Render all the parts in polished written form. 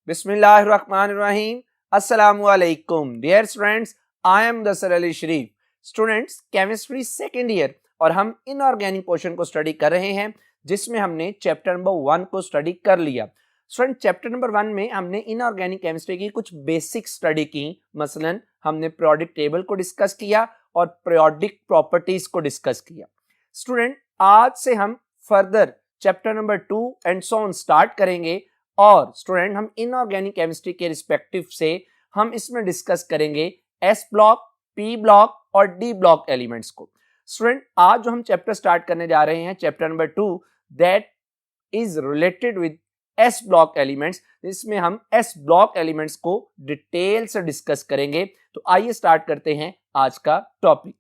बिस्मिल्लाहिर्रहमानिर्रहीम। अस्सलामुअलैकुम dear students, I am दसर Ali Sharif. Students, chemistry second year और हम इनऑर्गेनिक पोर्शन को स्टडी कर रहे हैं, जिसमें हमने चैप्टर नंबर 1 को स्टडी कर लिया। स्टूडेंट, चैप्टर नंबर 1 में हमने इनऑर्गेनिक केमिस्ट्री की कुछ बेसिक स्टडी की। मसलन हमने पीरियोडिक टेबल को डिस्कस किया और पीरियोडिक प्रॉपर्टीज को डिस्कस किया। स्टूडेंट, आज से हम further chapter number 2 and so on start करेंगे और स्टूडेंट हम इनऑर्गेनिक केमिस्ट्री के रिस्पेक्टिव से हम इसमें डिस्कस करेंगे एस ब्लॉक, पी ब्लॉक और डी ब्लॉक एलिमेंट्स को। स्टूडेंट, आज जो हम चैप्टर स्टार्ट करने जा रहे हैं chapter number 2 that is related with S block elements. इसमें हम एस ब्लॉक एलिमेंट्स को डिटेल से डिस्कस करेंगे। तो आइए स्टार्ट करते हैं आज का topic.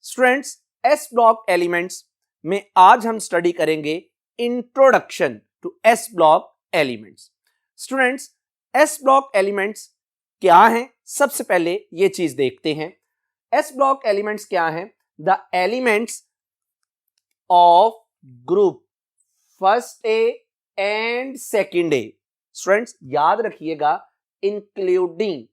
Students, S block elements में आज हम स्टडी करेंगे introduction to S block elements. Students, S block elements क्या हैं? सबसे पहले ये चीज देखते हैं। एस ब्लॉक एलिमेंट्स क्या हैं? The elements of group first A and second A. Students, याद रखिएगा, इंक्लूडिंग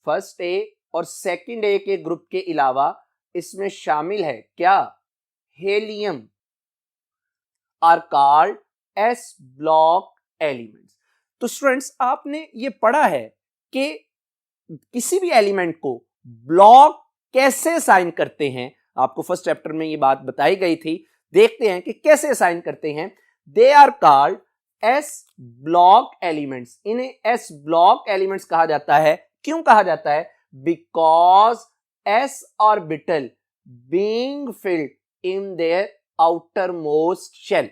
फर्स्ट ए और सेकेंड ए के ग्रुप के अलावा इसमें शामिल है क्या? Helium are called S block elements. तो स्टूडेंट्स, आपने ये पढ़ा है कि किसी भी एलिमेंट को ब्लॉक कैसे असाइन करते हैं। आपको फर्स्ट चैप्टर में ये बात बताई गई थी। देखते हैं कि कैसे असाइन करते हैं। They are called S block elements. इन्हें एस ब्लॉक एलिमेंट्स कहा जाता है। क्यों कहा जाता है? Because S orbital being filled in their outer most shell.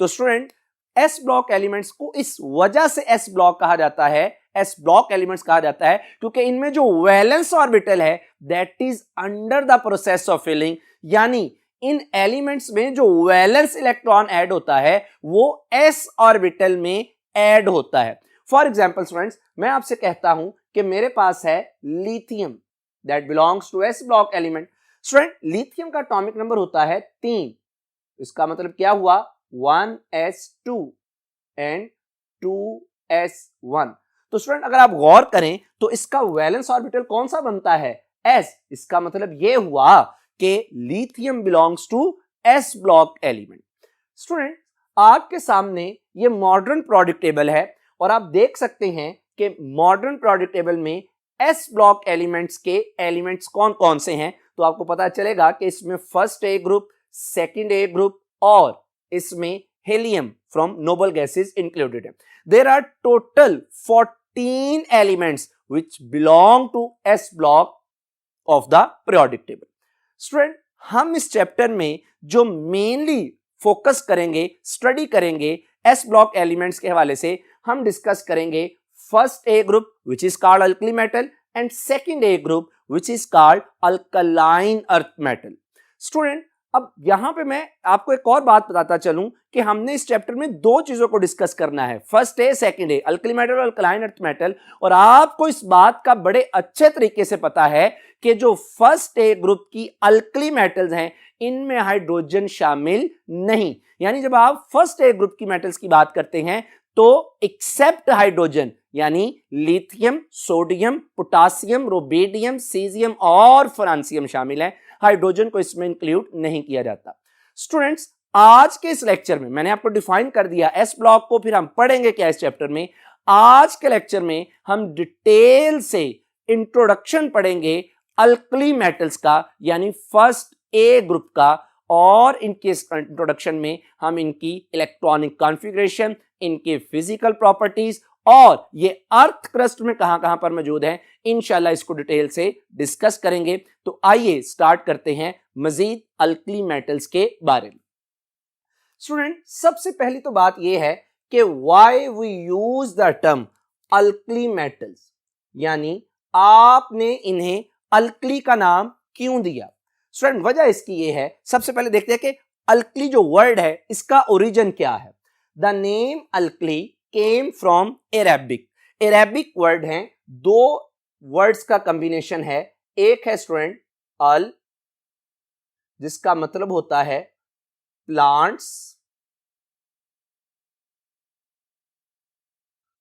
तो स्टूडेंट, एस ब्लॉक एलिमेंट्स को इस वजह से एस ब्लॉक कहा जाता है, एस ब्लॉक एलिमेंट्स कहा जाता है, क्योंकि इनमें जो वैलेंस ऑर्बिटल है that is under the process of filling. यानी इन एलिमेंट्स में जो वैलेंस इलेक्ट्रॉन ऐड होता है वो एस ऑर्बिटल में ऐड होता है। फॉर एग्जाम्पल स्टूडेंट्स, मैं आपसे कहता हूं कि मेरे पास है lithium that belongs to S block element. Student, lithium का एटॉमिक नंबर होता है 3। इसका मतलब क्या हुआ? 1s2 and 2s1। तो स्टूडेंट, अगर आप गौर करें तो इसका वैलेंस ऑर्बिटल कौन सा बनता है? s। इसका मतलब यह हुआ कि lithium belongs to S block element. Student, आपके सामने ये मॉडर्न पीरियोडिक टेबल है और आप देख सकते हैं कि मॉडर्न पीरियोडिक टेबल में एस ब्लॉक एलिमेंट्स के एलिमेंट्स कौन कौन से हैं। तो आपको पता चलेगा कि इसमें first A group, second A group और इसमें helium from noble gases included है। There are total 14 elements which belong to S block of the periodic table. Student, हम इस चैप्टर में जो मेनली फोकस करेंगे, स्टडी करेंगे एस ब्लॉक एलिमेंट्स के हवाले से, हम डिस्कस करेंगे first A group which is called alkali metal and second A group which is called alkaline earth metal. Student, अब यहां पे मैं आपको एक और बात बताता चलूं कि हमने इस चैप्टर में दो चीजों को डिस्कस करना है, first A second A, alkali metal और अल्कलाइन अर्थ मेटल। और आपको इस बात का बड़े अच्छे तरीके से पता है कि जो फर्स्ट ए ग्रुप की अल्कली मेटल्स हैं इनमें हाइड्रोजन शामिल नहीं। यानी जब आप फर्स्ट ए ग्रुप की मेटल्स की बात करते हैं तो एक्सेप्ट हाइड्रोजन यानी लिथियम, सोडियम, पोटासियम, रोबेडियम, सीजियम और फ्रांसियम शामिल है। हाइड्रोजन को इसमें इंक्लूड नहीं किया जाता। स्टूडेंट्स, आज के इस लेक्चर में मैंने आपको डिफाइन कर दिया एस ब्लॉक को, फिर हम पढ़ेंगे क्या इस चैप्टर में। आज के लेक्चर में हम डिटेल से इंट्रोडक्शन पढ़ेंगे अल्कली मेटल्स का यानी फर्स्ट ए ग्रुप का, और इनके इंट्रोडक्शन में हम इनकी इलेक्ट्रॉनिक कॉन्फ़िगरेशन, इनके फिजिकल प्रॉपर्टीज और ये अर्थ क्रस्ट में कहां पर मौजूद है, इंशाल्लाह इसको डिटेल से डिस्कस करेंगे। तो आइए स्टार्ट करते हैं मजीद अल्कली मेटल्स के बारे में। स्टूडेंट, सबसे पहली तो बात यह है कि why we use the term alkali metals, यानी आपने इन्हें अल्कली का नाम क्यों दिया। स्टूडेंट, वजह इसकी ये है, सबसे पहले देखते हैं कि अल्कली जो वर्ड है इसका ओरिजिन क्या है। The name alkali came from Arabic. Arabic word है, दो वर्ड्स का कॉम्बिनेशन है। एक है स्टूडेंट अल, जिसका मतलब होता है प्लांट्स,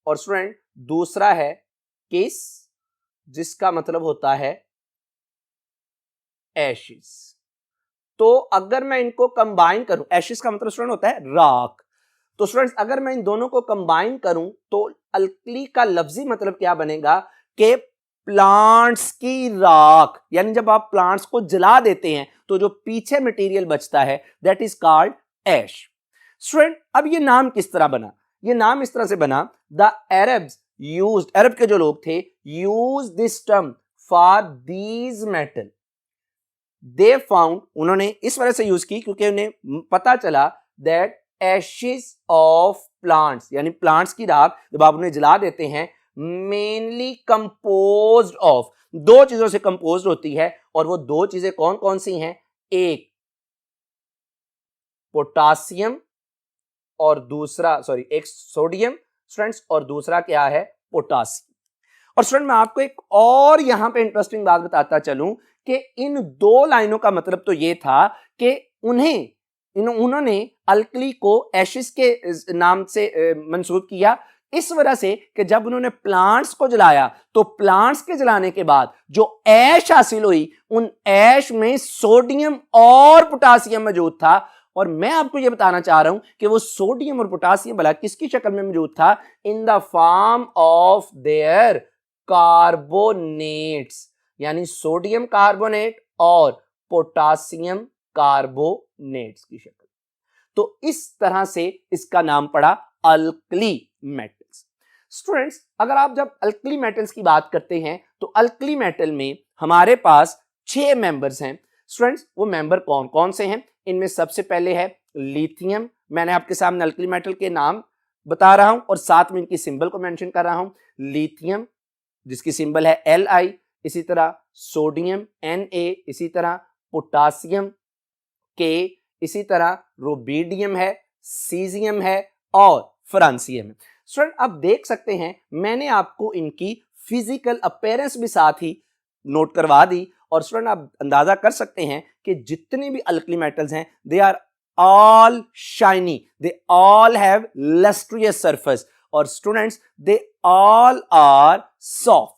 और स्टूडेंट दूसरा है किस, जिसका मतलब होता है एशिस। तो अगर मैं इनको कंबाइन करूं, एशिस का मतलब स्टूडेंट होता है राख, तो स्टूडेंट्स अगर मैं इन दोनों को कंबाइन करूं तो अल्कली का लफ्जी मतलब क्या बनेगा कि प्लांट्स की राख, यानी जब आप प्लांट्स को जला देते हैं तो जो पीछे मटेरियल बचता है that is called ash. Student अब ये नाम किस तरह बना, ये नाम इस तरह से बना, द अरब्स यूज्ड, अरब के जो लोग थे, use this term for these metal, they found, उन्होंने इस वजह से यूज की क्योंकि उन्हें पता चला दैट एशेस ऑफ प्लांट्स, यानी प्लांट्स की राख जब आप उन्हें जला देते हैं, मेनली कंपोज्ड ऑफ, दो चीजों से कंपोज्ड होती है, और वो दो चीजें कौन कौन सी हैं, एक पोटासियम और दूसरा एक सोडियम स्टूडेंट्स, और दूसरा क्या है, पोटासियम। और स्टूडेंट मैं आपको एक और यहां पे इंटरेस्टिंग बात बताता चलूं कि इन दो लाइनों का मतलब तो ये था कि उन्होंने अल्कली को एशिस के नाम से मंसूब किया, इस वजह से कि जब उन्होंने प्लांट्स को जलाया तो प्लांट्स के जलाने के बाद जो ऐश हासिल हुई, उन ऐश में सोडियम और पोटासियम मौजूद था। और मैं आपको यह बताना चाह रहा हूं कि वो सोडियम और पोटासियम भला किसकी शक्ल में मौजूद था, इन the form of their carbonates, यानी सोडियम कार्बोनेट और पोटासियम कार्बोनेट्स की शक्ल। तो इस तरह से इसका नाम पड़ा अल्कली मेटल्स। स्टूडेंट्स अगर आप जब अल्कली मेटल्स की बात करते हैं तो अल्कली मेटल में हमारे पास 6 मेंबर्स हैं। स्टूडेंट्स वो मेंबर कौन कौन से हैं, इनमें सबसे पहले है लिथियम, मैंने आपके सामने अल्कली मेटल के नाम बता रहा हूं और साथ में इनकी सिंबल को मेंशन कर रहा हूं, लिथियम जिसकी सिंबल है Li, इसी तरह सोडियम Na, इसी तरह पोटासियम K, इसी तरह रुबिडियम है, सीजियम है और फ्रांसियम है। स्टूडेंट आप देख सकते हैं मैंने आपको इनकी फिजिकल अपीयरेंस भी साथ ही नोट करवा दी, और स्टूडेंट आप अंदाजा कर सकते हैं कि जितने भी अल्कली मेटल्स हैं they are all shiny, they all have lustrious surface, और students they all are soft.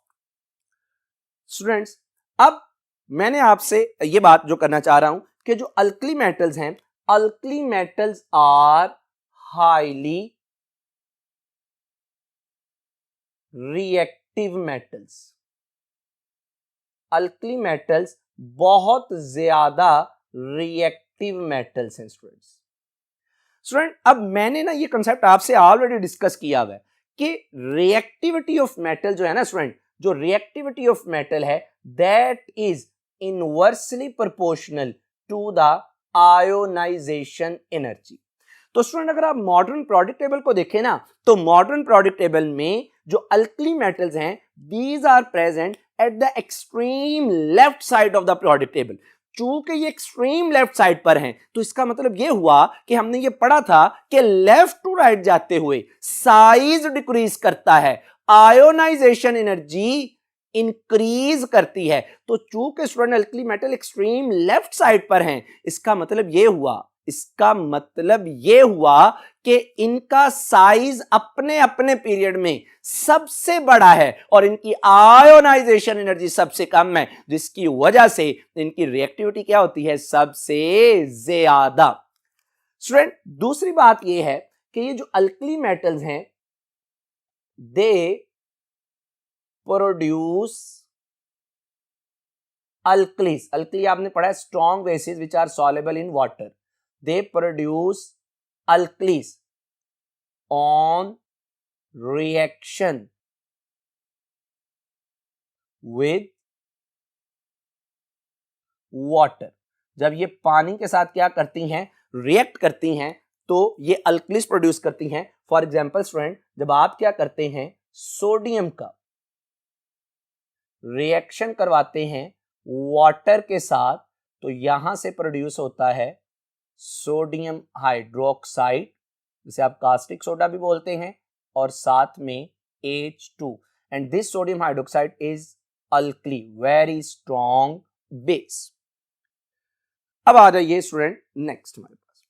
Students अब मैंने आपसे ये बात जो करना चाह रहा हूं कि जो अल्कली मेटल्स हैं, alkali metals are highly reactive metals, alkali metals बहुत ज्यादा रिएक्टिव मेटल्स हैं स्टूडेंट्स। स्टूडेंट अब मैंने ना ये कंसेप्ट आपसे ऑलरेडी डिस्कस किया हुआ है कि रिएक्टिविटी ऑफ मेटल जो है ना स्टूडेंट, जो रिएक्टिविटी ऑफ मेटल है that is inversely proportional to the ionisation energy. तो स्टूडेंट अगर आप मॉडर्न प्रोडक्ट टेबल को देखें ना तो मॉडर्न प्रोडक्ट टेबल में जो अल्कली मेटल्स हैं these are present at the extreme left side of the product table. चूंकि ये एक्सट्रीम लेफ्ट साइड पर हैं तो इसका मतलब ये हुआ कि हमने ये पढ़ा था कि लेफ्ट टू राइट जाते हुए साइज डिक्रीज करता है, आयोनाइजेशन एनर्जी इंक्रीज करती है। तो चूंकि student alkali metal extreme left side पर हैं, इसका मतलब ये हुआ कि इनका साइज अपने अपने पीरियड में सबसे बड़ा है और इनकी आयोनाइजेशन एनर्जी सबसे कम है, जिसकी वजह से इनकी रिएक्टिविटी क्या होती है, सबसे ज्यादा। स्टूडेंट दूसरी बात यह है कि ये जो अल्कली मेटल्स हैं दे प्रोड्यूस अल्कलीज, अल्कली आपने पढ़ा है strong basis which are soluble in water, they produce alkalis on reaction with water। जब ये पानी के साथ क्या करती हैं, रिएक्ट करती हैं, तो ये अल्कलीस प्रोड्यूस करती हैं। फॉर एग्जांपल स्टूडेंट जब आप क्या करते हैं, सोडियम का रिएक्शन करवाते हैं वाटर के साथ, तो यहां से प्रोड्यूस होता है सोडियम हाइड्रोक्साइड, जिसे आप कास्टिक सोडा भी बोलते हैं, और साथ में H2, and this sodium hydroxide is alkali, very strong base. अब आ जाइए स्टूडेंट नेक्स्ट हमारे पास,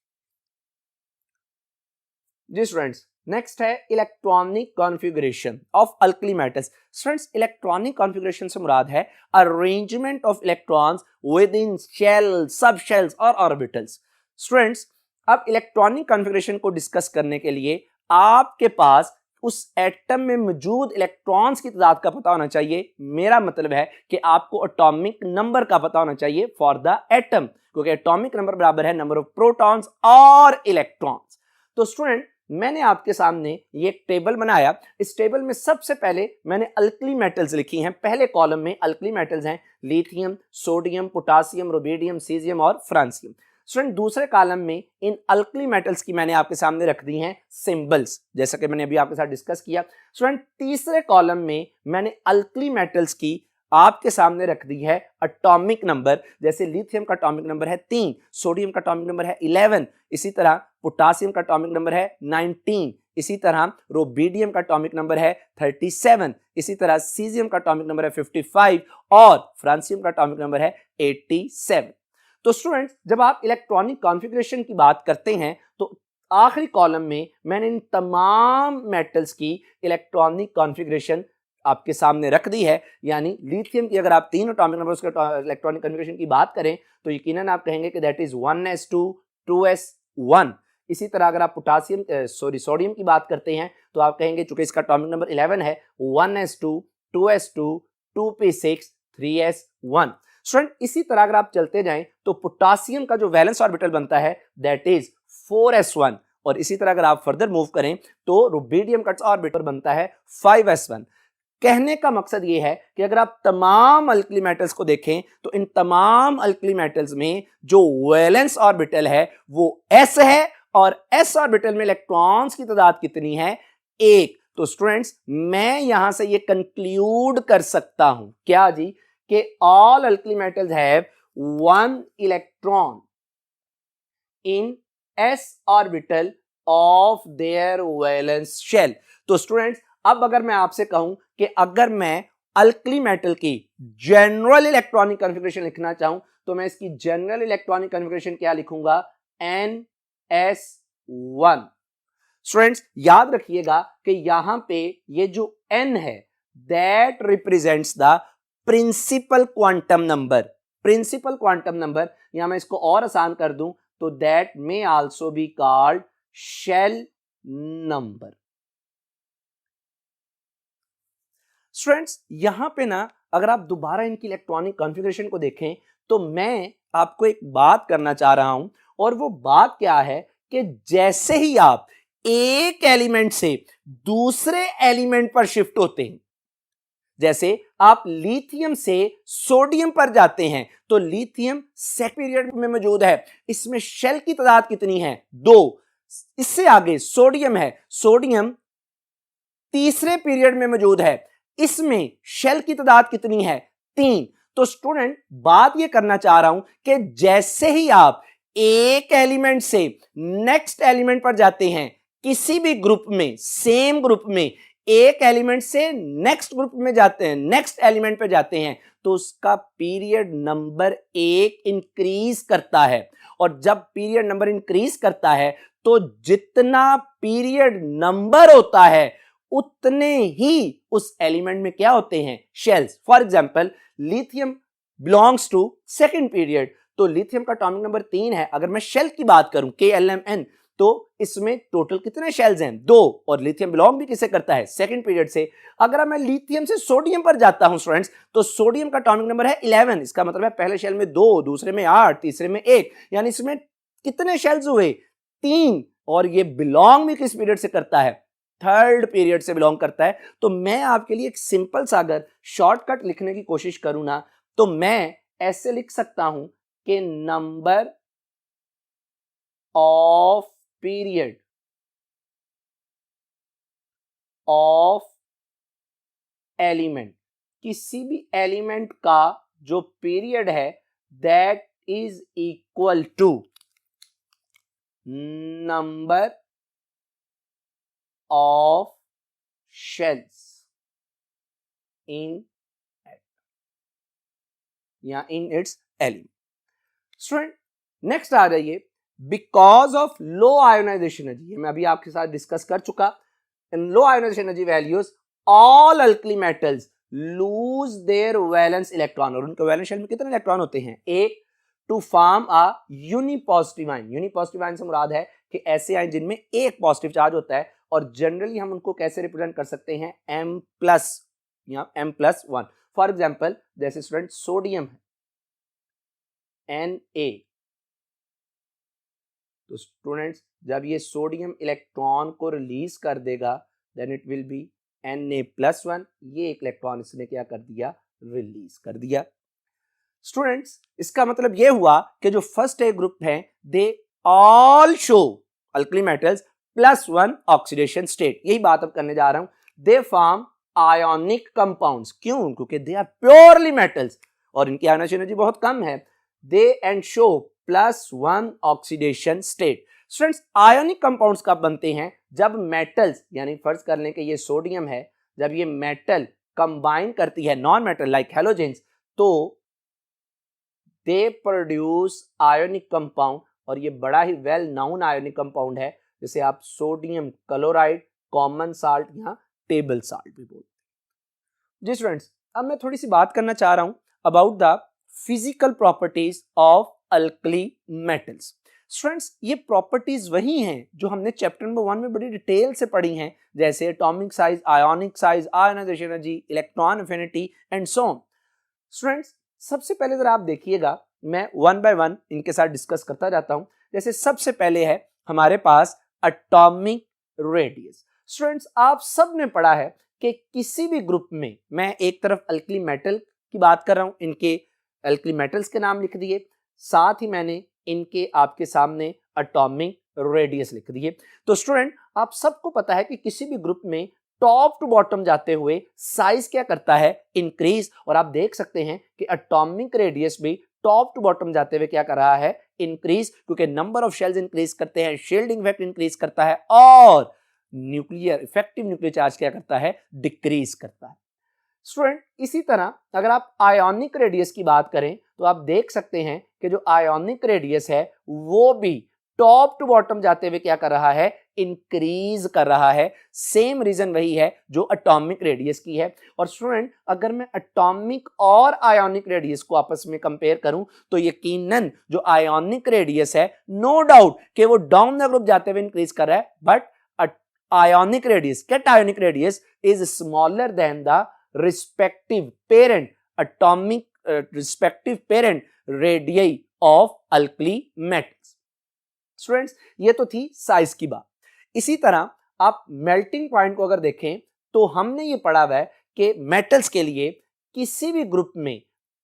जी स्टूडेंट्स, नेक्स्ट है electronic configuration of alkali metals. Students, electronic configuration से मुराद है arrangement of electrons within shell, sub shells और ऑर्बिटल्स। स्टूडेंट्स, अब इलेक्ट्रॉनिक कॉन्फ़िगरेशन को डिस्कस करने के लिए आपके पास उस एटम में मौजूद इलेक्ट्रॉन्स की तादाद का पता होना चाहिए। मेरा मतलब है कि आपको एटॉमिक नंबर का पता होना चाहिए फॉर द एटम, क्योंकि एटॉमिक नंबर बराबर है नंबर ऑफ प्रोटॉन्स और इलेक्ट्रॉन्स। तो स्टूडेंट, मैंने आपके सामने ये एक टेबल बनाया। इस टेबल में सबसे पहले मैंने अल्कली मेटल्स लिखी हैं। पहले कॉलम में अल्कली मेटल्स हैं lithium, sodium, potassium, rubidium, caesium और फ्रांसियम। स्टूडेंट, दूसरे कॉलम में इन अल्कली मेटल्स की मैंने आपके सामने रख दी हैं सिंबल्स, जैसा कि मैंने अभी आपके साथ डिस्कस किया। स्टूडेंट, तीसरे कॉलम में मैंने अल्कली मेटल्स की आपके सामने रख दी है एटॉमिक नंबर। जैसे लिथियम का एटॉमिक नंबर है 3, सोडियम का एटॉमिक नंबर है 11, इसी तरह पोटासियम का एटॉमिक नंबर है 19, इसी तरह रुबिडियम का एटॉमिक नंबर है 37, इसी तरह सीजियम का एटॉमिक नंबर है 55 और फ्रांसियम का एटॉमिक नंबर है 87। तो स्टूडेंट्स, जब आप इलेक्ट्रॉनिक कॉन्फ़िगरेशन की बात करते हैं तो आखिरी कॉलम में मैंने इन तमाम मेटल्स की इलेक्ट्रॉनिक कॉन्फ़िगरेशन आपके सामने रख दी है। यानी लिथियम की अगर आप 3 एटॉमिक नंबर उसके इलेक्ट्रॉनिक कॉन्फ़िगरेशन की बात करें तो यकीनन आप कहेंगे कि दैट इज 1s2 2s1। इसी तरह अगर आप सोडियम की बात करते हैं तो आप कहेंगे, चूंकि इसका एटॉमिक नंबर 11 है, 1s2 2s2 2p6 3s1। Student, इसी तरह अगर आप चलते जाएं तो पोटासियम का जो वैलेंस ऑर्बिटल बनता है दैट इज 4s1, और इसी तरह अगर आप फर्दर मूव करें तो रुबिडियम का ऑर्बिटल बनता है 5s1। कहने का मकसद ये है कि अगर आप तमाम अल्कली मेटल्स को देखें तो इन तमाम अल्कली मेटल्स में जो वैलेंस ऑर्बिटल है वो s है, और s ऑर्बिटल में इलेक्ट्रॉन्स की तादाद कितनी है? 1। तो स्टूडेंट्स, मैं यहां से ये कंक्लूड कर सकता हूं क्या जी, कि all alkali metals have 1 electron in s orbital of their valence shell. तो स्टूडेंट्स, अब अगर मैं आपसे कहूं कि अगर मैं अल्कली मेटल की जनरल इलेक्ट्रॉनिक कॉन्फ़िगरेशन लिखना चाहूं तो मैं इसकी जनरल इलेक्ट्रॉनिक कॉन्फ़िगरेशन क्या लिखूंगा? NS1। स्टूडेंट्स, याद रखिएगा कि यहां पे ये जो n है that represents the principal quantum number. Principal quantum number, यहां मैं इसको और आसान कर दूं तो that may also be called shell number. Students, यहां पे ना अगर आप दोबारा इनकी इलेक्ट्रॉनिक कॉन्फ़िगरेशन को देखें तो मैं आपको एक बात करना चाह रहा हूं, और वो बात क्या है कि जैसे ही आप एक एलिमेंट से दूसरे एलिमेंट पर शिफ्ट होते हैं, जैसे आप लिथियम से सोडियम पर जाते हैं तो लिथियम सेकंड पीरियड में मौजूद है, इसमें शेल की तादाद कितनी है? 2। इससे आगे सोडियम है, सोडियम तीसरे पीरियड में मौजूद है, इसमें शेल की तादाद कितनी है? 3। तो स्टूडेंट, बात यह करना चाह रहा हूं कि जैसे ही आप एक एलिमेंट से नेक्स्ट एलिमेंट पर जाते हैं, किसी भी ग्रुप में, सेम ग्रुप में एक एलिमेंट से नेक्स्ट ग्रुप में जाते हैं, नेक्स्ट एलिमेंट पर जाते हैं, तो उसका पीरियड नंबर 1 इंक्रीज करता है। और जब पीरियड नंबर इंक्रीज करता है तो जितना पीरियड नंबर होता है उतने ही उस एलिमेंट में क्या होते हैं? Shells. For example, lithium belongs to second period, तो लिथियम का एटॉमिक नंबर 3 है। अगर मैं शेल की बात करूं KLMN, तो इसमें टोटल कितने शेल्स हैं? 2। और लिथियम बिलोंग भी किसे करता है? सेकेंड पीरियड से। अगर मैं लिथियम से सोडियम पर जाता हूं स्टूडेंट्स, तो सोडियम का एटॉमिक नंबर है 11, इसका मतलब है पहले शेल में 2, दूसरे में 8, तीसरे में 1, यानी इसमें कितने शेल्स हुए? 3। और ये बिलोंग भी किस पीरियड से करता है? थर्ड पीरियड से बिलोंग करता है। तो मैं आपके लिए एक सिंपल सा अगर शॉर्टकट लिखने की कोशिश करूं ना, तो मैं ऐसे लिख सकता हूं कि number of period of element, किसी भी एलिमेंट का जो पीरियड है that is equal to number of shells in या in its element. Student, next आ जाइए, because of low ionization energy, मैं अभी आपके साथ डिस्कस कर चुका, in low ionization energy values all alkali metals lose their valence electron, और उनके वैलेंस शेल में कितने इलेक्ट्रॉन होते हैं? एक, to form a unipositive ion. Unipositive ion से मुराद है कि ऐसे आयन जिनमें एक पॉजिटिव चार्ज होता है, और जनरली हम उनको कैसे रिप्रेजेंट कर सकते हैं? M+ या M+1। फॉर एग्जाम्पल जैसे स्टूडेंट सोडियम है Na, तो स्टूडेंट्स जब ये सोडियम इलेक्ट्रॉन को रिलीज कर देगा then it will be Na+1, ये एक इलेक्ट्रॉन इसने क्या कर दिया? रिलीज कर दिया। स्टूडेंट्स इसका मतलब ये हुआ कि जो फर्स्ट ए ग्रुप है they all show alkali metals +1 oxidation state. यही बात अब करने जा रहा हूं। They form ionic compounds. क्यों? क्योंकि दे आर प्योरली मेटल्स और इनकी आयोनाइजेशन एनर्जी बहुत कम है। They and show +1 oxidation state. Students ionic compounds कब बनते हैं? जब मेटल्स, यानी फर्ज कर लें कि ये सोडियम है, जब ये मेटल कंबाइन करती है नॉन मेटल लाइक हैलोजेंस, तो दे प्रोड्यूस आयोनिक कंपाउंड, और ये बड़ा ही वेल नाउन आयोनिक कंपाउंड है, जिसे आप सोडियम क्लोराइड, कॉमन साल्ट या टेबल साल्ट भी बोलते हैं। जी स्टूडेंट्स, अब मैं थोड़ी सी बात करना चाह रहा हूं about the physical properties of alkali metals. Students ये प्रॉपर्टीज वही हैं जो हमने चैप्टर नंबर 1 में बड़ी डिटेल से पढ़ी हैं, जैसे atomic size, ionic size, ionization energy, electron affinity and so on. Students सबसे पहले जरा आप देखिएगा, मैं 1 बाय 1 इनके साथ डिस्कस करता जाता हूं। जैसे सबसे पहले है हमारे पास एटॉमिक रेडियस। स्टूडेंट्स आप सब ने पढ़ा है कि किसी भी ग्रुप में, मैं एक तरफ अल्कली मेटल की बात कर रहा हूं, इनके अल्कली मेटल्स के नाम लिख दिए, साथ ही मैंने इनके आपके सामने एटॉमिक रेडियस लिख दिए। तो स्टूडेंट आप सबको पता है कि किसी भी ग्रुप में टॉप टू बॉटम जाते हुए साइज क्या करता है? इंक्रीज। और आप देख सकते हैं कि एटॉमिक रेडियस भी टॉप टू बॉटम जाते हुए क्या कर रहा है? इंक्रीज, क्योंकि नंबर ऑफ शेल्स इंक्रीज करते हैं, शील्डिंग इफेक्ट इंक्रीज करता है, और न्यूक्लियर इफेक्टिव न्यूक्लियर चार्ज क्या करता है? डिक्रीज करता है। स्टूडेंट इसी तरह अगर आप आयोनिक रेडियस की बात करें तो आप देख सकते हैं कि जो आयोनिक रेडियस है वो भी टॉप टू बॉटम जाते हुए क्या कर रहा है? इंक्रीज कर रहा है। सेम रीजन वही है जो एटॉमिक रेडियस की है। और स्टूडेंट अगर मैं एटॉमिक और आयोनिक रेडियस को आपस में कंपेयर करूं तो यकीनन जो आयोनिक रेडियस है, नो डाउट कि वो डाउन द ग्रुप जाते हुए इंक्रीज कर रहा है, but ionic radius, cationic radius is smaller than the respective parent atomic respective parent radii of alkali metals. Students ये तो थी साइज की बात। इसी तरह आप मेल्टिंग पॉइंट को अगर देखें तो हमने ये पढ़ा हुआ है कि मेटल्स के लिए किसी भी ग्रुप में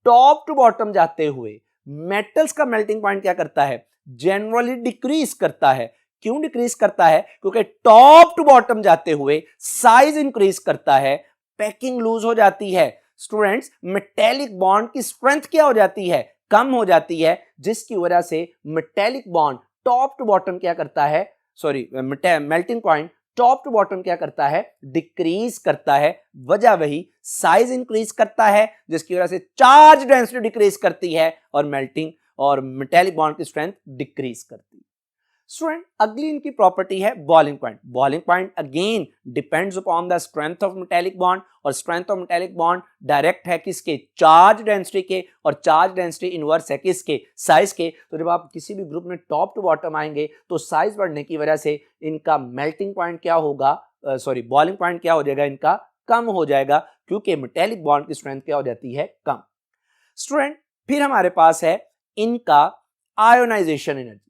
टॉप टू बॉटम जाते हुए मेटल्स का मेल्टिंग पॉइंट क्या करता है? जनरली डिक्रीज करता है। क्यों डिक्रीज करता है? क्योंकि टॉप टू बॉटम जाते हुए साइज इंक्रीज करता है, पैकिंग लूज हो जाती है। स्टूडेंट्स मेटेलिक बॉन्ड की स्ट्रेंथ क्या हो जाती है? कम हो जाती है, जिसकी वजह से metallic bond top to bottom क्या करता है? Sorry melting point top to bottom क्या करता है? डिक्रीज करता है। वजह वही, साइज इंक्रीज करता है जिसकी वजह से चार्ज डेंसिटी डिक्रीज करती है और मेल्टिंग और मेटेलिक बॉन्ड की स्ट्रेंथ डिक्रीज करती है। स्टूडेंट अगली इनकी प्रॉपर्टी है boiling point. Boiling point again depends upon the strength of metallic bond, और strength of metallic bond direct है किसके? चार्ज डेंसिटी के, और चार्ज डेंसिटी इनवर्स है किसके? साइज के। तो जब आप किसी भी ग्रुप में टॉप टू बॉटम आएंगे तो साइज बढ़ने की वजह से इनका मेल्टिंग पॉइंट क्या होगा? बॉइलिंग पॉइंट क्या हो जाएगा? इनका कम हो जाएगा, क्योंकि मेटेलिक बॉन्ड की स्ट्रेंथ क्या हो जाती है? कम। स्टूडेंट फिर हमारे पास है इनका आयोनाइजेशन एनर्जी।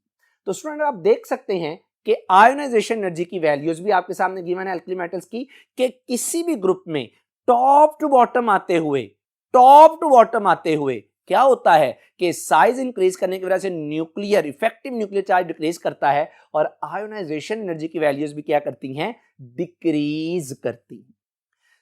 तो स्टूडेंट आप देख सकते हैं कि आयोनाइजेशन एनर्जी की वैल्यूज भी आपके सामने गिवन है अल्कली मेटल्स की, कि किसी भी ग्रुप में टॉप टू बॉटम आते हुए क्या होता है कि साइज इंक्रीज करने की वजह से nuclear effective nuclear charge decrease करता है, और आयोनाइजेशन एनर्जी की वैल्यूज भी क्या करती हैं? डिक्रीज करती हैं।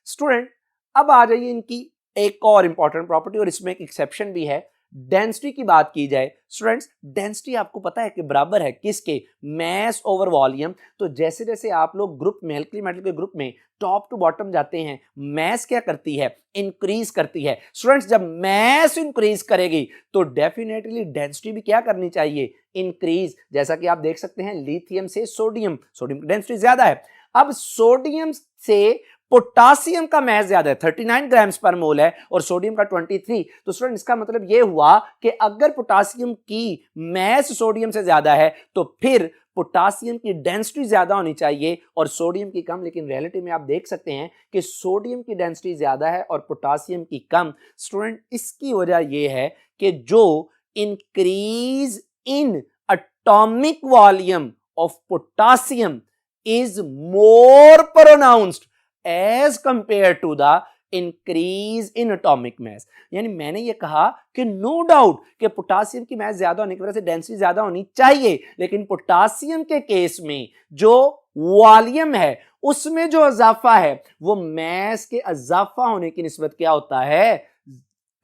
स्टूडेंट अब आ जाइए इनकी एक और इंपॉर्टेंट प्रॉपर्टी, और इसमें एक एक्सेप्शन भी है। डेंसिटी की बात की जाए स्टूडेंट्स, डेंसिटी आपको पता है कि बराबर है किसके? Mass over volume. तो जैसे जैसे आप लोग ग्रुप में, अल्कली मेटल के ग्रुप में टॉप टू बॉटम जाते हैं, मैस क्या करती है? इंक्रीज करती है। स्टूडेंट्स जब मैस इंक्रीज करेगी तो डेफिनेटली डेंसिटी भी क्या करनी चाहिए? इंक्रीज, जैसा कि आप देख सकते हैं लिथियम से सोडियम की डेंसिटी ज्यादा है। अब सोडियम से पोटासियम का मैस ज्यादा है, 39 ग्राम्स पर मोल है और सोडियम का 23। तो स्टूडेंट इसका मतलब यह हुआ कि अगर पोटासियम की मैस सोडियम से ज्यादा है तो फिर पोटासियम की डेंसिटी ज्यादा होनी चाहिए और सोडियम की कम, लेकिन रियलिटी में आप देख सकते हैं कि सोडियम की डेंसिटी ज्यादा है और पोटासियम की कम। स्टूडेंट इसकी वजह यह है कि जो increase in atomic volume of potassium is more pronounced as compared to the increase in atomic mass। यानी मैंने ये कहा कि नो डाउट कि पोटासियम की मास ज्यादा होने की वजह से डेंसिटी ज्यादा होनी चाहिए, लेकिन पोटासियम के केस में जो वॉल्यूम है उसमें जो इजाफा है वो मास के इजाफा होने की निस्बत क्या होता है,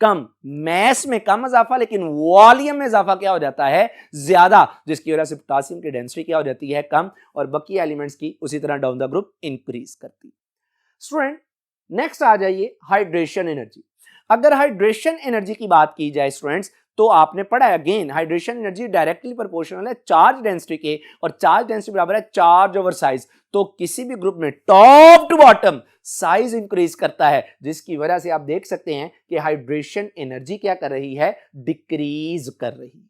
कम। मैस में कम इजाफा लेकिन वॉल्यूम में इजाफा क्या हो जाता है, ज्यादा, जिसकी वजह से पोटासियम की डेंसिटी क्या हो जाती है, कम, और बाकी एलिमेंट्स की उसी तरह डाउन द ग्रुप इंक्रीज करती है। स्टूडेंट नेक्स्ट आ जाइए हाइड्रेशन एनर्जी। अगर हाइड्रेशन एनर्जी की बात की जाए स्टूडेंट्स तो आपने पढ़ा है again hydration energy directly proportional है चार्ज डेंसिटी के, और चार्ज डेंसिटी बराबर है चार्ज ओवर साइज। तो किसी भी ग्रुप में top to bottom size increase करता है, जिसकी वजह से आप देख सकते हैं कि हाइड्रेशन एनर्जी क्या कर रही है, डिक्रीज कर रही है।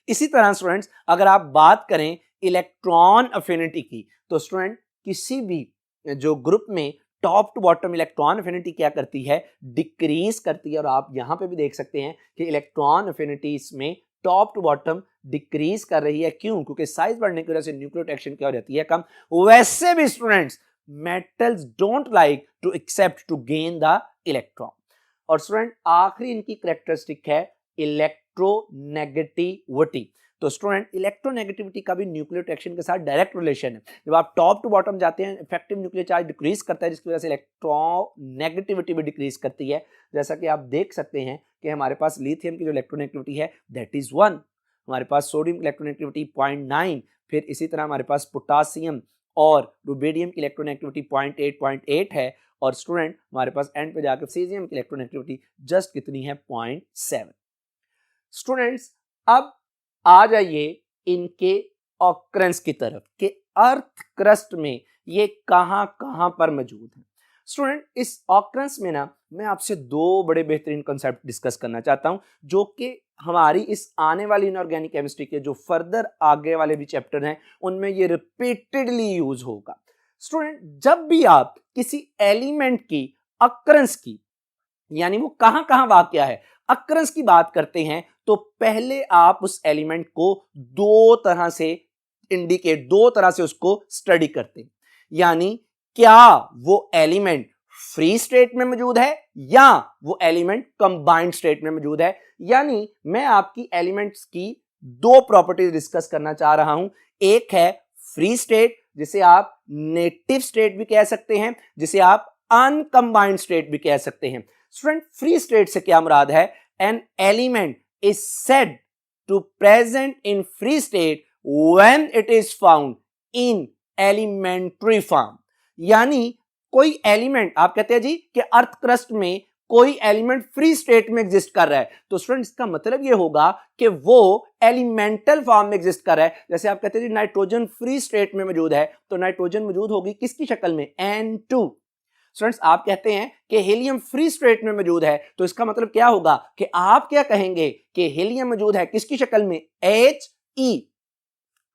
इसी तरह स्टूडेंट्स अगर आप बात करें इलेक्ट्रॉन अफिनिटी की, तो स्टूडेंट किसी भी जो ग्रुप में top to bottom electron affinity क्या करती है, डिक्रीज करती है। और आप यहां पे भी देख सकते हैं कि इलेक्ट्रॉन अफिनिटी इसमें टॉप टू बॉटम डिक्रीज कर रही है। क्यों? क्योंकि साइज बढ़ने की वजह से न्यूक्लियोटाइडेशन क्या हो जाती है, कम। वैसे भी students metals don't like to accept to gain the electron. और स्टूडेंट आखिरी इनकी कैरेक्टरिस्टिक है इलेक्ट्रोनेगेटिविटी। तो स्टूडेंट इलेक्ट्रोनेगेटिविटी का भी न्यूक्लियोटाइडेशन के साथ डायरेक्ट रिलेशन है। जब आप टॉप टू बॉटम जाते हैं इफेक्टिव न्यूक्लियर चार्ज डिक्रीज करता है, जिसकी वजह से इलेक्ट्रोनेगेटिविटी भी डिक्रीज करती है। जैसा कि आप देख सकते हैं कि हमारे पास लिथियम की जो इलेक्ट्रोनेगेटिविटी है दैट इज 1, हमारे पास सोडियम की इलेक्ट्रोनेगेटिविटी 0.9, फिर इसी तरह हमारे पास पोटासियम और रुबिडियम की इलेक्ट्रोनेगेटिविटी 0.8 है, और स्टूडेंट हमारे पास एंड पे जाकर सीजियम की इलेक्ट्रोनेगेटिविटी जस्ट कितनी है, 0.7। स्टूडेंट्स अब आ जाइए इनके ऑकरेंस की तरफ कि अर्थ क्रस्ट में ये कहां पर मौजूद है। स्टूडेंट इस ऑकरेंस में ना मैं आपसे दो बड़े बेहतरीन कॉन्सेप्ट डिस्कस करना चाहता हूं, जो कि हमारी इस आने वाली इनऑर्गेनिक केमिस्ट्री के जो फर्दर आगे वाले भी चैप्टर हैं उनमें ये रिपीटेडली यूज होगा। स्टूडेंट जब भी आप किसी एलिमेंट की अकरेंस की, यानी वो कहां कहां वाकया है, अकरेंस की बात करते हैं तो पहले आप उस एलिमेंट को दो तरह से उसको स्टडी करते हैं। यानी क्या वो एलिमेंट फ्री स्टेट में मौजूद है या वो एलिमेंट कंबाइंड स्टेट में मौजूद है। यानी मैं आपकी एलिमेंट्स की दो प्रॉपर्टीज डिस्कस करना चाह रहा हूं। एक है फ्री स्टेट, जिसे आप नेटिव स्टेट भी कह सकते हैं, जिसे आप अनकंबाइंड स्टेट भी कह सकते हैं। स्टूडेंट फ्री स्टेट से क्या मुराद है, an element is said to present in free state when it is found in elementary form। यानी कोई एलिमेंट, आप कहते हैं जी कि अर्थ क्रस्ट में कोई एलिमेंट फ्री स्टेट में एग्जिस्ट कर रहा है, तो स्टूडेंट इसका मतलब ये होगा कि वो एलिमेंटल फॉर्म में एग्जिस्ट कर रहा है। जैसे आप कहते हैं जी नाइट्रोजन फ्री स्टेट में मौजूद है, तो नाइट्रोजन मौजूद होगी किसकी शक्ल में, N2। स्टूडेंट्स आप कहते हैं कि हीलियम फ्री स्टेट में मौजूद है, तो इसका मतलब क्या होगा कि आप क्या कहेंगे कि हीलियम मौजूद है किसकी शक्ल में, He।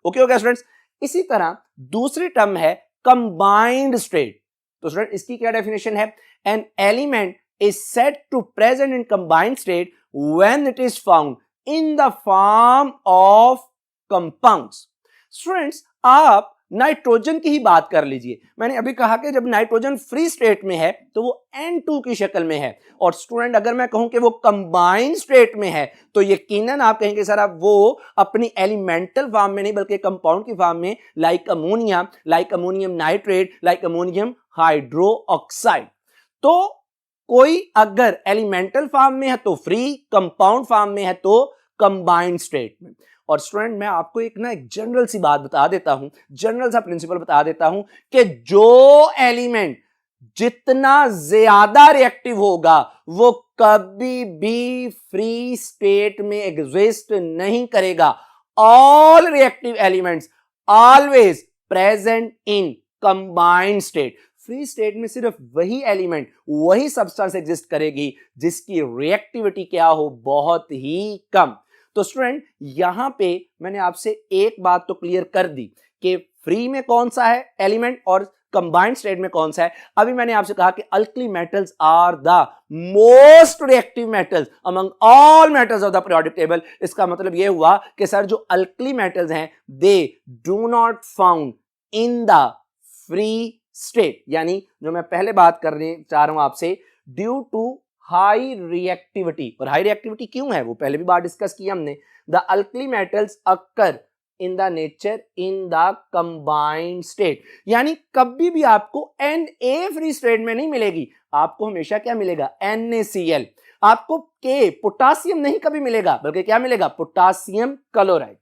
ओके हो गया स्टूडेंट्स। इसी तरह दूसरी टर्म है कंबाइंड स्टेट। तो स्टूडेंट इसकी क्या डेफिनेशन है, an element is said to present in combined state when it is found in the form of compounds. Students आप नाइट्रोजन की ही बात कर लीजिए। मैंने अभी कहा कि जब नाइट्रोजन फ्री स्टेट में है तो वो N2 की शक्ल में है, और स्टूडेंट अगर मैं कहूं कि वो कंबाइंड स्टेट में है तो यकीनन आप कहेंगे सर अब वो अपनी एलिमेंटल फॉर्म में नहीं बल्कि कंपाउंड की फॉर्म में, like ammonia, like ammonium nitrate, like ammonium hydro oxide. तो कोई अगर एलिमेंटल फॉर्म में है तो फ्री, कंपाउंड फॉर्म में है तो कंबाइंड स्टेट में। और स्टूडेंट मैं आपको एक जनरल सी बात बता देता हूं, जनरल सा प्रिंसिपल बता देता हूं कि जो एलिमेंट जितना ज्यादा रिएक्टिव होगा वो कभी भी फ्री स्टेट में एग्जिस्ट नहीं करेगा। All reactive elements always present in combined state. Free state में सिर्फ वही एलिमेंट, वही सब्सटेंस एग्जिस्ट करेगी जिसकी रिएक्टिविटी क्या हो, बहुत ही कम। तो स्टूडेंट यहां पे मैंने आपसे एक बात तो क्लियर कर दी कि फ्री में कौन सा है एलिमेंट और कंबाइंड स्टेट में कौन सा है। अभी मैंने आपसे कहा कि alkali metals are the most reactive metals among all metals of the periodic table. इसका मतलब यह हुआ कि सर जो अल्कली मेटल्स हैं they do not found in the free state, यानी जो मैं पहले बात करने चाह रहा हूं आपसे, ड्यू टू हाई रिएक्टिविटी। और हाई रिएक्टिविटी क्यों है वो पहले भी बात डिस्कस की हमने। The alkali metals occur in the nature in the combined state, यानी कभी भी आपको Na फ्री स्टेट में नहीं मिलेगी, आपको हमेशा क्या मिलेगा, NaCl। आपको के पोटासियम नहीं कभी मिलेगा, बल्कि क्या मिलेगा, potassium chloride.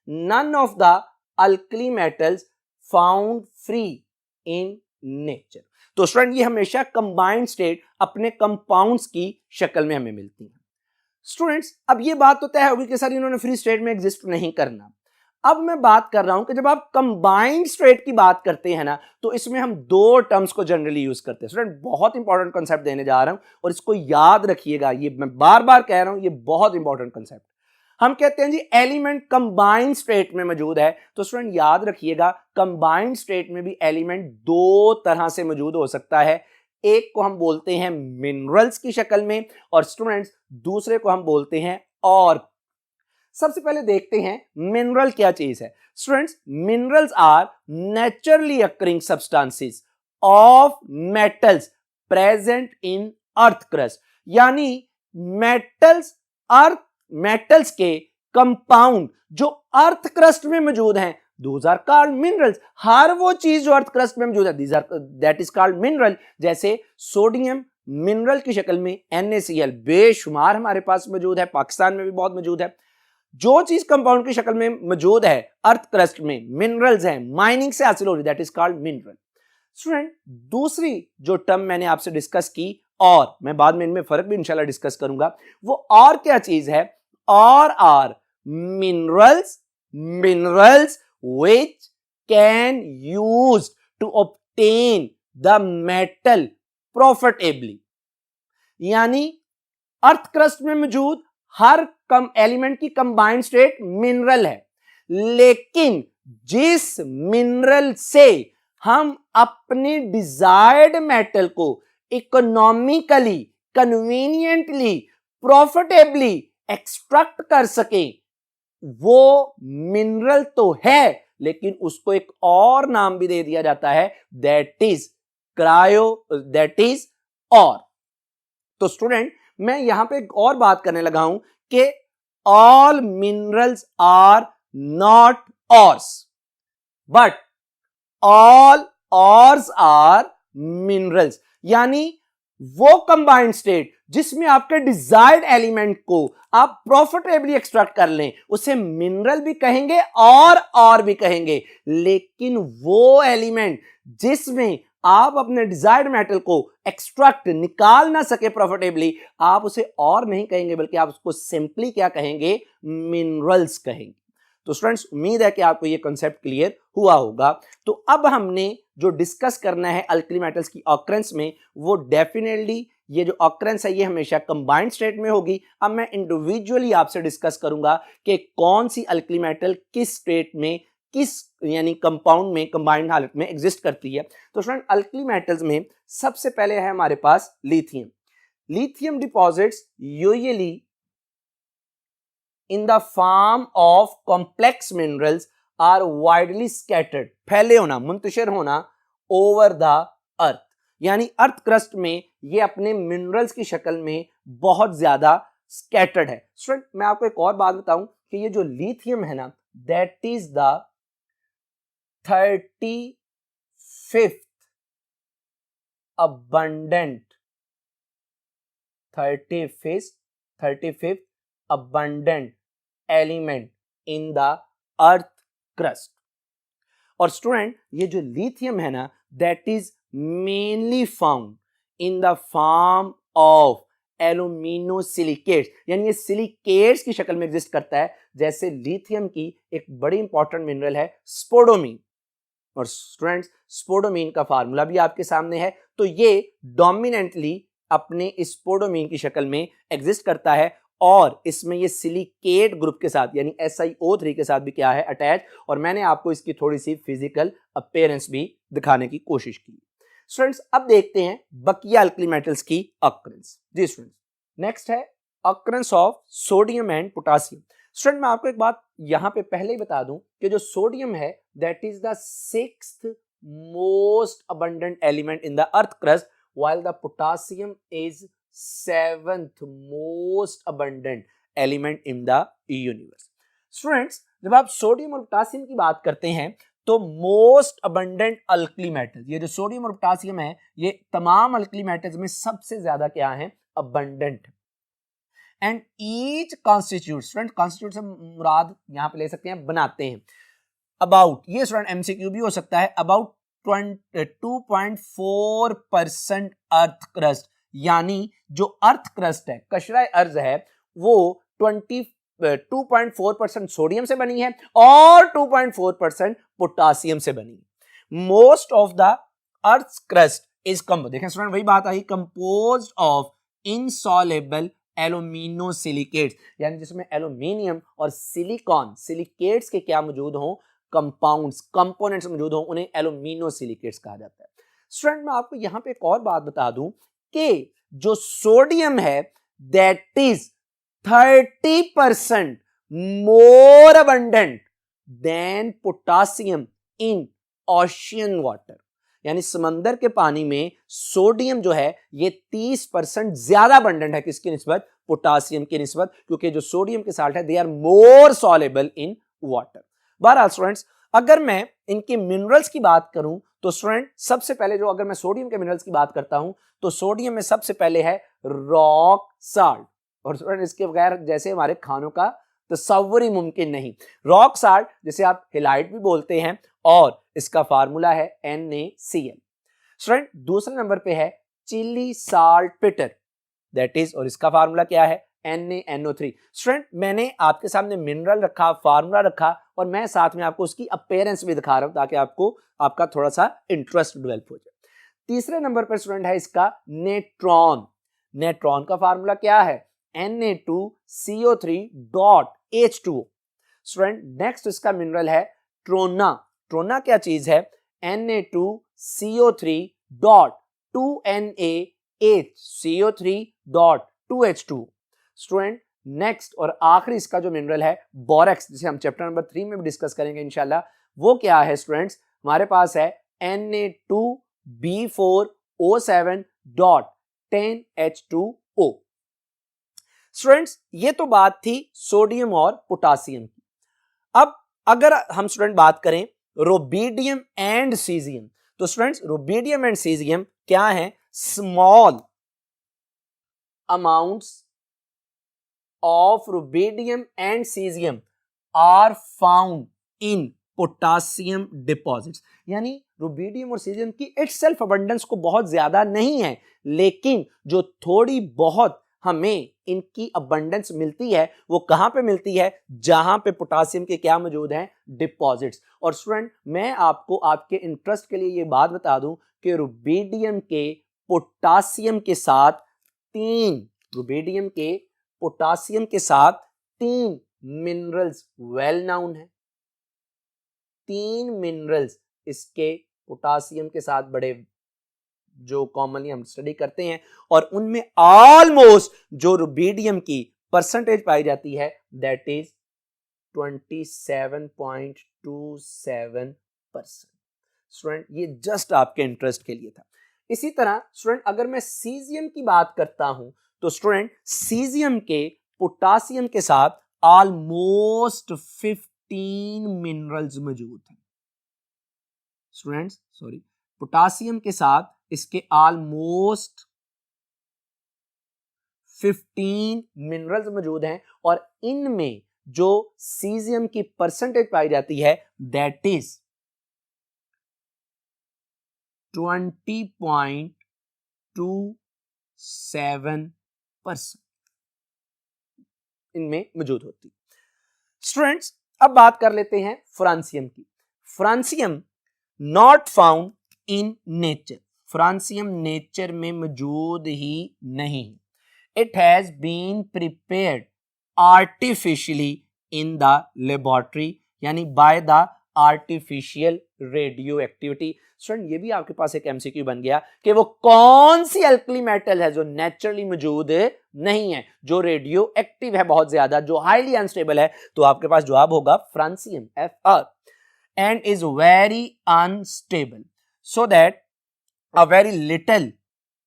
None of the alkali metals found free in nature. तो स्टूडेंट ये हमेशा कंबाइंड स्टेट अपने कंपाउंड्स की शक्ल में हमें मिलती है। स्टूडेंट्स अब ये बात तो तय होगी कि सर इन्होंने फ्री स्टेट में एग्जिस्ट नहीं करना। अब मैं बात कर रहा हूं कि जब आप कंबाइंड स्टेट की बात करते हैं ना, तो इसमें हम दो टर्म्स को जनरली यूज करते हैं। स्टूडेंट बहुत इंपॉर्टेंट कंसेप्ट देने जा रहा हूं और इसको याद रखिएगा, ये मैं बार बार कह रहा हूं, ये बहुत इंपॉर्टेंट कंसेप्ट। हम कहते हैं जी एलिमेंट कंबाइंड स्टेट में मौजूद है, तो स्टूडेंट याद रखिएगा कंबाइंड स्टेट में भी एलिमेंट दो तरह से मौजूद हो सकता है। एक को हम बोलते हैं मिनरल्स की शक्ल में और स्टूडेंट्स दूसरे को हम बोलते हैं और। सबसे पहले देखते हैं मिनरल क्या चीज है। Students minerals are naturally occurring substances of metals present in earth crust, यानी मेटल्स के कंपाउंड जो अर्थ क्रस्ट में मौजूद हैं, दोज आर कॉल्ड मिनरल्स। हर वो चीज जो अर्थ क्रस्ट में मौजूद है दैट इज कॉल्ड मिनरल। जैसे सोडियम मिनरल की शक्ल में NaCl बेशुमार हमारे पास मौजूद है, पाकिस्तान में भी बहुत मौजूद है। जो चीज कंपाउंड की शक्ल में मौजूद है अर्थ क्रस्ट में, मिनरल्स हैं, माइनिंग से हासिल हो रही, that is called mineral. Student दूसरी जो टर्म मैंने आपसे डिस्कस की, और मैं बाद में इनमें फर्क भी इंशाल्लाह डिस्कस करूंगा, वो और क्या चीज है, और are minerals which can use to obtain the metal profitably, यानी अर्थ क्रस्ट में मौजूद हर कम एलिमेंट की कंबाइंड स्टेट मिनरल है, लेकिन जिस मिनरल से हम अपने डिजायर्ड मेटल को इकोनॉमिकली, कन्वीनियंटली, प्रॉफिटेबली एक्सट्रैक्ट कर सके, वो मिनरल तो है लेकिन उसको एक और नाम भी दे दिया जाता है, दैट इज और। तो स्टूडेंट मैं यहां पे एक और बात करने लगा हूं कि all minerals are not ores but all ores are minerals, यानी वो कंबाइंड स्टेट जिसमें आपके डिजायर्ड एलिमेंट को आप प्रॉफिटेबली एक्सट्रैक्ट कर लें, उसे मिनरल भी कहेंगे और भी कहेंगे। लेकिन वो एलिमेंट जिसमें आप अपने डिजायर्ड मेटल को एक्सट्रैक्ट निकाल ना सके प्रॉफिटेबली, आप उसे और नहीं कहेंगे, बल्कि आप उसको सिंपली क्या कहेंगे, मिनरल्स कहेंगे। तो स्टूडेंट्स उम्मीद है कि आपको ये कॉन्सेप्ट क्लियर हुआ होगा। तो अब हमने जो डिस्कस करना है अल्कली मेटल्स की ऑकरेंस में, वो डेफिनेटली ये जो ऑकरेंस है ये हमेशा कंबाइंड स्टेट में होगी। अब मैं इंडिविजुअली आपसे डिस्कस करूंगा कि कौन सी अल्कली मेटल किस स्टेट में, किस यानी कंपाउंड में, कंबाइंड हालत में एग्जिस्ट करती है। तो स्टूडेंट अल्कली मेटल्स में सबसे पहले है हमारे पास lithium deposits usually in the form of complex minerals are widely scattered, फैले होना, मुंतशिर होना over the earth, यानी अर्थ क्रस्ट में ये अपने मिनरल्स की शक्ल में बहुत ज्यादा स्कैटर्ड है। स्टूडेंट मैं आपको एक और बात बताऊं कि ये जो लिथियम है ना, that is the 35th abundant element in the earth crust। और स्टूडेंट ये जो लिथियम है ना, that is mainly found in the form of एल्यूमिनोसिलिकेट्स, यानी ये सिलिकेट्स की शक्ल में एग्जिस्ट करता है। जैसे लिथियम की एक बड़ी इंपॉर्टेंट मिनरल है स्पोडोमीन, और स्टूडेंट्स स्पोडोमीन का फार्मूला भी आपके सामने है। तो ये डोमिनेंटली अपने स्पोडोमीन की शक्ल में एग्जिस्ट करता है, और इसमें ये सिलिकेट ग्रुप के साथ यानी SiO3 के साथ भी क्या है, अटैच। और मैंने आपको इसकी थोड़ी सी फिजिकल अपीयरेंस भी दिखाने की कोशिश की। स्टूडेंट्स अब देखते हैं बकिया अल्कली मेटल्स की अक्रेंस। जी स्टूडेंट्स, नेक्स्ट है occurrence of sodium and potassium. Student मैं आपको एक बात यहां पे पहले ही बता दूं कि जो सोडियम है that is the 6th most abundant element in the earth crust, while the potassium is 7th most abundant element in the universe. Students, जब आप सोडियम और पोटासियम की बात करते हैं तो मोस्ट अबंडेंट अल्कली मेटल्स, ये जो सोडियम और पोटासियम है ये तमाम अल्कली मेटल्स में सबसे ज्यादा क्या है, abundant. And each constitute, student constitute से मुराद यहां पे ले सकते हैं बनाते हैं, अबाउट, ये स्टूडेंट MCQ भी हो सकता है, अबाउट 2.4% अर्थ क्रस्ट, यानी जो अर्थ क्रस्ट है, कशरा अर्ज है, वो 2.4% सोडियम से बनी है और 2.4% पोटासियम से बनी है। Most of the earth crust is देखें स्टूडेंट वही बात आई, कंपोज्ड ऑफ इनसॉल्युबल एल्यूमिनोसिलिकेट्स, यानी जिसमें एल्यूमिनियम और सिलिकॉन सिलिकेट्स के क्या मौजूद हों, कंपाउंड्स कंपोनेंट्स मौजूद हों, उन्हें एल्यूमिनोसिलिकेट्स कहा जाता है। स्टूडेंट मैं आपको यहां पे एक और बात बता दूं कि जो सोडियम है that is 30% more abundant than potassium in ocean water, यानी समंदर के पानी में सोडियम जो है ये 30% ज्यादा अबंडेंट है किसकी निस्बत, पोटासियम की निस्बत, क्योंकि जो सोडियम के साल्ट है they are more soluble in water. बहरहाल स्टूडेंट्स अगर मैं इनके मिनरल्स की बात करूं तो स्टूडेंट सबसे पहले जो, अगर मैं सोडियम के मिनरल्स की बात करता हूं तो सोडियम में सबसे पहले है रॉक साल्ट, और स्टूडेंट इसके बगैर जैसे हमारे खानों का तस्वुर ही मुमकिन नहीं। रॉक साल्ट जिसे आप हिलाइट भी बोलते हैं, और इसका फार्मूला है NaCl। स्टूडेंट दूसरे नंबर पे है चिली साल्ट पिटर, दैट इज, और इसका फार्मूला क्या है, NaNO3। स्टूडेंट मैंने आपके सामने मिनरल रखा, फार्मूला रखा, और मैं साथ में आपको उसकी अपीयरेंस भी दिखा रहा हूं ताकि आपको आपका थोड़ा सा इंटरेस्ट डेवलप हो जाए। तीसरे नंबर पर स्टूडेंट है इसका नेट्रॉन। नेट्रॉन का फार्मूला क्या है, Na2CO3.H2O। स्टूडेंट नेक्स्ट इसका मिनरल है ट्रोना। ट्रोना क्या चीज है, Na2CO3.2NaHCO3.2H2। स्टूडेंट नेक्स्ट और आखिरी इसका जो मिनरल है बोरेक्स, जिसे हम चैप्टर नंबर 3 में भी डिस्कस करेंगे इंशाल्लाह, वो क्या है स्टूडेंट्स, हमारे पास है Na2B4O7.10H2O। स्टूडेंट्स ये तो बात थी सोडियम और पोटासियम की। अब अगर हम स्टूडेंट बात करें रुबिडियम एंड सीजियम, तो स्टूडेंट्स रुबिडियम एंड सीजियम क्या है, small amounts of rubidium and caesium are found in potassium deposits, यानी रुबिडियम और सीजियम की इटसेल्फ अबंडेंस को बहुत ज्यादा नहीं है, लेकिन जो थोड़ी बहुत हमें इनकी अबंडेंस मिलती है वो कहां पे मिलती है, जहां पे पोटासियम के क्या मौजूद हैं, डिपॉजिट्स। और स्टूडेंट मैं आपको आपके इंटरेस्ट के लिए ये बात बता दूं कि रुबिडियम के पोटासियम के साथ रुबिडियम के पोटासियम के साथ 3 मिनरल्स वेल नाउन है। 3 मिनरल्स इसके पोटासियम के साथ बड़े जो कॉमनली हम स्टडी करते हैं, और उनमें ऑलमोस्ट जो रुबिडियम की परसेंटेज पाई जाती है दैट इज 27.27%। स्टूडेंट ये जस्ट आपके इंटरेस्ट के लिए था। इसी तरह स्टूडेंट अगर मैं सीजियम की बात करता हूं तो स्टूडेंट सीजियम के पोटासियम के साथ ऑलमोस्ट 15 मिनरल्स मौजूद हैं। स्टूडेंट्स सॉरी, पोटासियम के साथ इसके ऑलमोस्ट 15 मिनरल्स मौजूद हैं, और इनमें जो सीजियम की परसेंटेज पाई जाती है दैट इज 20.27% इनमें मौजूद होती। स्टूडेंट्स, अब बात कर लेते हैं फ्रांसियम की। Francium not found in nature, francium nature में मौजूद ही नहीं। It has been prepared artificially in the laboratory, यानी by the artificial radioactivity. Student, ये भी आपके पास एक एमसीक्यू बन गया कि वो कौन सी अल्कली मेटल है जो नेचुरली मौजूद नहीं है, जो रेडियो एक्टिव है बहुत ज्यादा, जो हाईली अनस्टेबल है। तो आपके पास जवाब होगा francium, Fr, and is very unstable so that a very little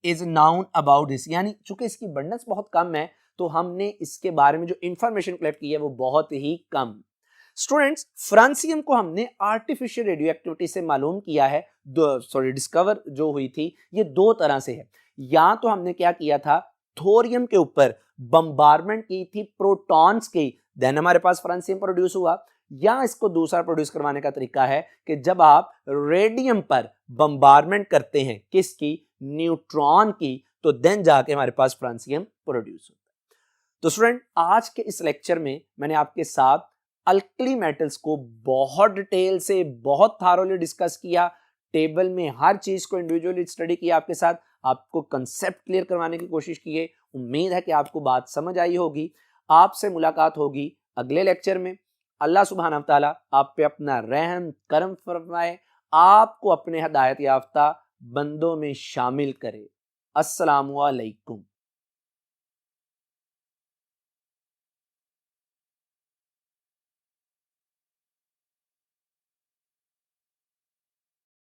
is known about this, यानी चूंकि इसकी abundance बहुत कम है तो हमने इसके बारे में जो इंफॉर्मेशन कलेक्ट की है वो बहुत ही कम। स्टूडेंट्स, फ्रांसियम को हमने आर्टिफिशियल रेडियो एक्टिविटी से मालूम किया है, डिस्कवर जो हुई थी ये दो तरह से है। या तो हमने क्या किया था, थोरियम के ऊपर बम्बारमेंट की थी प्रोटॉन्स की, देन हमारे पास फ्रांसियम प्रोड्यूस हुआ। या इसको दूसरा प्रोड्यूस करवाने का तरीका है कि जब आप रेडियम पर बम्बारमेंट करते हैं, किसकी, न्यूट्रॉन की, तो देन जाके हमारे पास फ्रांसियम प्रोड्यूस होता है। तो स्टूडेंट, आज के इस लेक्चर में मैंने आपके साथ अल्कली मेटल्स को बहुत डिटेल से, बहुत थारोली डिस्कस किया। टेबल में हर चीज को इंडिविजुअली स्टडी किया आपके साथ, आपको कंसेप्ट क्लियर करवाने की कोशिश की है। उम्मीद है कि आपको बात समझ आई होगी। आपसे मुलाकात होगी अगले लेक्चर में। अल्लाह सुब्हानहू व तआला आप पे अपना रहम करम फरमाए, आपको अपने हिदायत याफ्ता बंदों में शामिल करे। अस्सलामु अलैकुम।